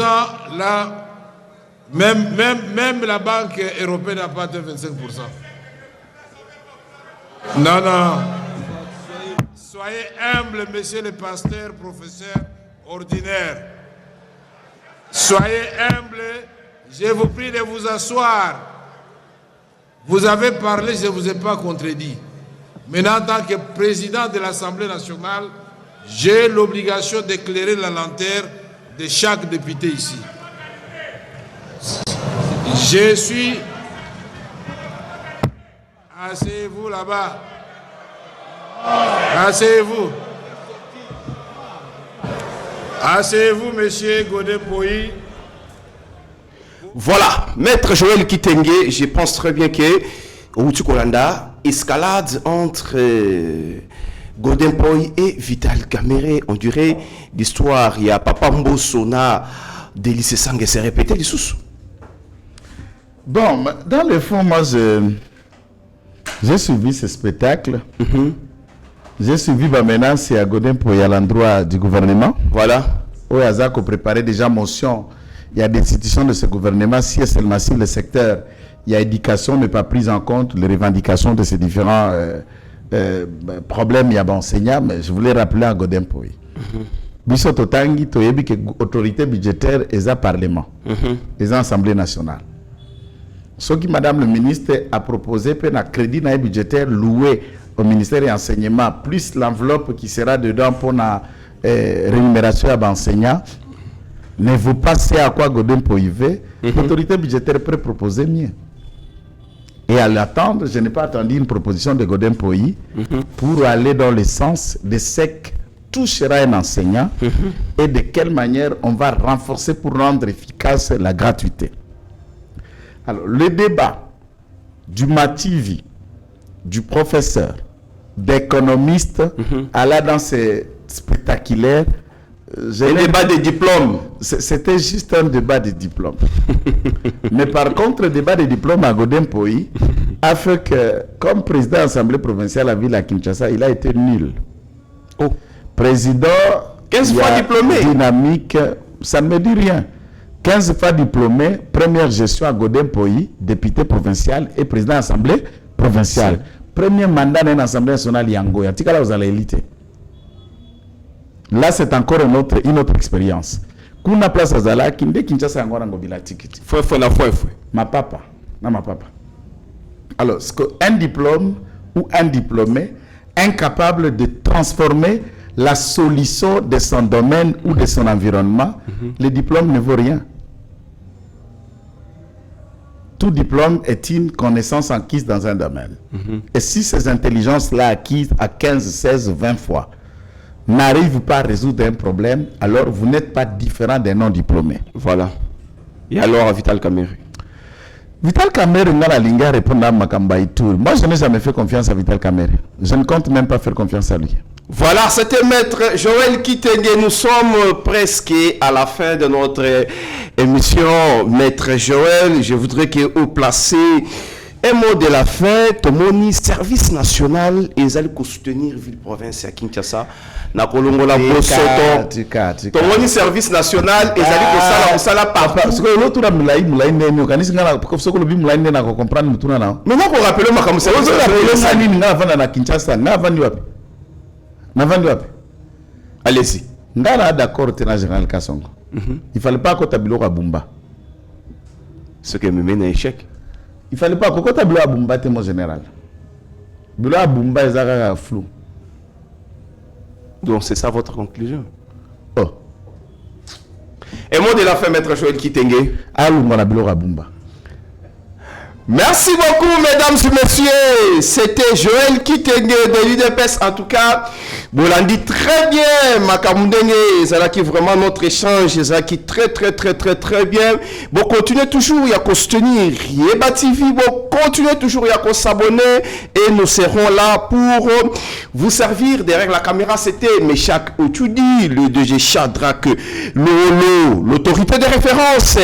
là, même la Banque européenne n'a pas atteint 25%. Non. Soyez humble, monsieur le pasteur, professeur ordinaire. Soyez humble. Je vous prie de vous asseoir. Vous avez parlé, je ne vous ai pas contredit. Maintenant, en tant que président de l'Assemblée nationale, j'ai l'obligation d'éclairer la lanterne de chaque député ici. Je suis... Asseyez-vous là-bas. Asseyez-vous. Asseyez-vous, monsieur Godin Poyi. Voilà, Maître Joël Kitenge, je pense très bien que Outukolanda, escalade entre Godin Poyi et Vital Kamerhe, on dirait l'histoire, il y a Papa Mbosona, Délice Sangue s'est répété, les sous. Bon, dans le fond, moi, j'ai suivi ce spectacle. J'ai suivi ma menace à Godin Poyi à l'endroit du gouvernement. Voilà. Au hasard qu'on préparait déjà motion. Il y a des institutions de ce gouvernement, si c'est seulement si le secteur, il y a éducation, mais pas prise en compte les revendications de ces différents problèmes, il y a enseignants, mais je voulais rappeler à Godin Poyi. Biso Totangi, Toyebi, que autorité budgétaire est à Parlement, est à Assemblée nationale. Ce qui, Madame le ministre, a proposé un crédit budgétaire loué au ministère de l'Enseignement, plus l'enveloppe qui sera dedans pour la rémunération à l'enseignant, ne vaut pas ce à quoi Godin Poyi veut. L'autorité budgétaire peut proposer mieux. Et à l'attendre, je n'ai pas attendu une proposition de Godin Poyi pour aller dans le sens de ce que touchera un enseignant et de quelle manière on va renforcer pour rendre efficace la gratuité. Alors, le débat du Mativi, du professeur, d'économiste, à la dans ces spectaculaires, un débat de diplôme. C'était juste un débat de diplôme. Mais par contre, le débat de diplôme à Godin Poyi a fait que, comme président de l'Assemblée provinciale à Ville à Kinshasa, il a été nul. Oh. Président 15 fois diplômé. Dynamique, ça ne me dit rien. 15 fois diplômé, première gestion à Godin Poyi, député provincial et président de l'Assemblée provinciale. Premier mandat dans l'Assemblée nationale Yangoya. Tikala vous allez éliter. Là, c'est encore une autre expérience. Kuna place à Zala, Kinde Kinshasa Angora Ngobila Tikiti. Foué. Ma papa. Non, ma papa. Alors, un diplôme ou un diplômé incapable de transformer la solution de son domaine ou de son environnement, le diplôme ne vaut rien. Tout diplôme est une connaissance acquise dans un domaine. Et si ces intelligences-là acquises à 15, 16, 20 fois, n'arrive pas à résoudre un problème, alors vous n'êtes pas différent des non-diplômés. Voilà. Et alors, Vital Kamerhe? Vital Kamerhe, répondre à Makamba Tour. Moi, je n'ai jamais fait confiance à Vital Kamerhe. Je ne compte même pas faire confiance à lui. Voilà, c'était Maître Joël Kitenge. Nous sommes presque à la fin de notre émission. Maître Joël, je voudrais que vous placiez un mot de la fin. Tomoni service national et ils allaient soutenir ville province à Kinshasa. Na kolongola bosoto. Tomoni service national et ils allaient kosala partout. Parce que l'autre a moulay ne organise ngala parce que le moulay ne na comprendre mutuna na. Maintenant qu'on rappelle ma comme service national ni ngala vanda na Kinshasa na vandi wapi. Na vandi wapi. Allez-y. Ngala d'accord tena général Kasongo. Il fallait pas que tabilo à Bumba. Ce qui me mène à échec. Il fallait pas que tabilo à Bumba mon général. Bilo à Bumba ezaka flou. Donc c'est ça votre conclusion. Oh. Et mot de la fin, Maître Joël Kitenge. Alou Monabilo Rabumba. Merci beaucoup, mesdames et messieurs. C'était Joël Kitenge de l'UDPS. En tout cas, vous l'en dites très bien, Makamundenge. C'est qui vraiment notre échange. C'est qui très bien. Bon, continuez toujours à se soutenir. Yeba TV, bon, continuez toujours à s'abonner. Et nous serons là pour vous servir derrière la caméra. C'était Meshak Ochoudi, le DG Shadrach Lolo, l'autorité de référence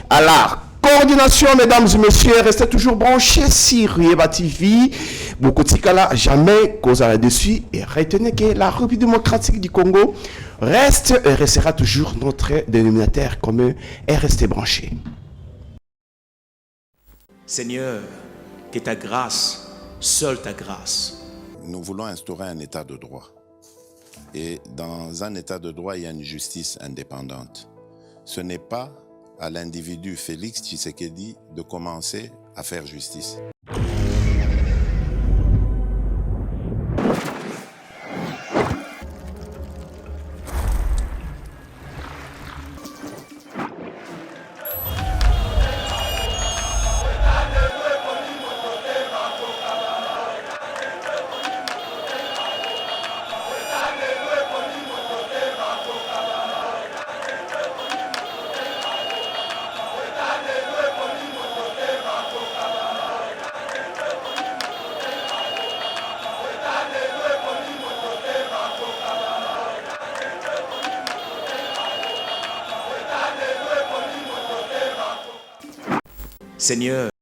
à l'art. Coordination, mesdames et messieurs, restez toujours branchés sur Yeba TV. Beaucoup de cas jamais cause là-dessus. Et retenez que la République démocratique du Congo reste et restera toujours notre dénominateur commun. Et restez branchés. Seigneur, que ta grâce, seule ta grâce. Nous voulons instaurer un état de droit. Et dans un état de droit, il y a une justice indépendante. Ce n'est pas à l'individu Félix Tshisekedi de commencer à faire justice. Seigneur,